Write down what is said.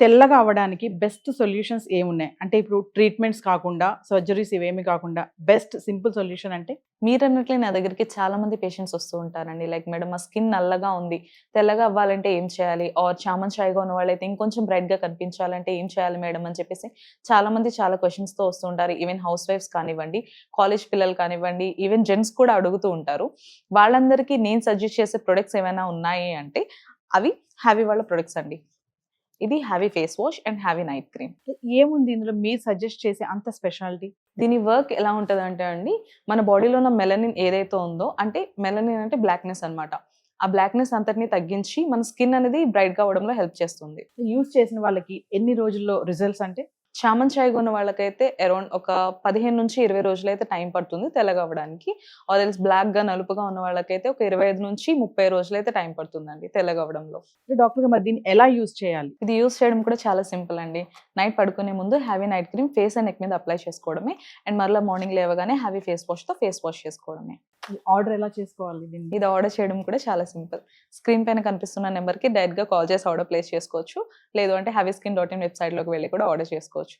తెల్లగా అవ్వడానికి best solutions ఏమున్నాయి? అంటే ఇప్పుడు ట్రీట్మెంట్స్ కాకుండా, సర్జరీస్ ఇవేమి కాకుండా బెస్ట్ సింపుల్ సొల్యూషన్ అంటే? మీరన్నట్లే నా దగ్గరికి చాలా మంది పేషెంట్స్ వస్తూ ఉంటారండి. లైక్ మేడం మా స్కిన్ నల్లగా ఉంది. తెల్లగా అవ్వాలంటే ఏం చేయాలి? ఆర్ చామన్ చాయ్‌గా ఉన్న వాళ్ళైతే ఇంకొంచెం బ్రైట్‌గా కనిపించాలంటే ఏం చేయాలి మేడం అని చెప్పేసి చాలా మంది చాలా క్వెషన్స్‌తో వస్తూ ఉంటారు. ఈవెన్ హౌస్ వైఫ్స్ కానివ్వండి, కాలేజ్ పిల్లలు కానివ్వండి, ఈవెన్ జెంట్స్ కూడా అడుగుతూ ఉంటారు. వాళ్ళందరికీ నేను సజెస్ట్ చేసే ప్రొడక్ట్స్ ఏమైనా ఉన్నాయి అంటే అవి హావీ వాళ్ళ ప్రొడక్ట్స్ అండి. ఇది హావీ ఫేస్ వాష్ అండ్ హావీ నైట్ క్రీమ్. ఏముంది ఇందులో మీరు సజెస్ట్ చేసే అంత స్పెషాలిటీ? దీని వర్క్ ఎలా ఉంటదంటే అండి, మన బాడీలో ఉన్న మెలనిన్ ఏదైతే ఉందో అంటే మెలనిన్ అంటే బ్లాక్‌నెస్ అన్నమాట. ఆ బ్లాక్‌నెస్ అంతటిని తగ్గించి మన స్కిన్ అనేది బ్రైట్‌గా అవ్వడంలో హెల్ప్ చేస్తుంది. యూజ్ చేసిన వాళ్ళకి ఎన్ని రోజుల్లో రిజల్ట్స్ అంటే? చామన్ చాయ్ ఉన్న వాళ్ళకైతే అరౌండ్ ఒక 15-20 రోజులైతే టైం పడుతుంది తెల్లగా అవ్వడానికి. ఆర్ ఎల్స్ బ్లాక్‌గా, నలుపుగా ఉన్న వాళ్ళకైతే ఒక 25-30 రోజులైతే టైం పడుతుందండి తెల్లగా అవ్వడంలో. డాక్టర్ గారు మరి దీన్ని ఎలా యూజ్ చేయాలి? ఇది యూజ్ చేయడం కూడా చాలా సింపుల్ అండి. నైట్ పడుకునే ముందు హావీ night cream face and neck మీద అప్లై చేసుకోవడమే. అండ్ మరలా మార్నింగ్ లేవగానే హావీ ఫేస్ వాష్‌తో ఫేస్ వాష్ చేసుకోవడమే. ఆర్డర్ ఎలా చేసుకోవాలి దీన్ని? ఇది ఆర్డర్ చేయడం కూడా చాలా సింపుల్. స్క్రీన్ పైన కనిపిస్తున్న నంబర్‌కి డైరెక్ట్‌గా కాల్ చేసి ఆర్డర్ ప్లేస్ చేసుకోవచ్చు. లేదు అంటే haveyskin.in వెబ్‌సైట్‌లోకి వెళ్లి కూడా ఆర్డర్ చేసుకోవచ్చు.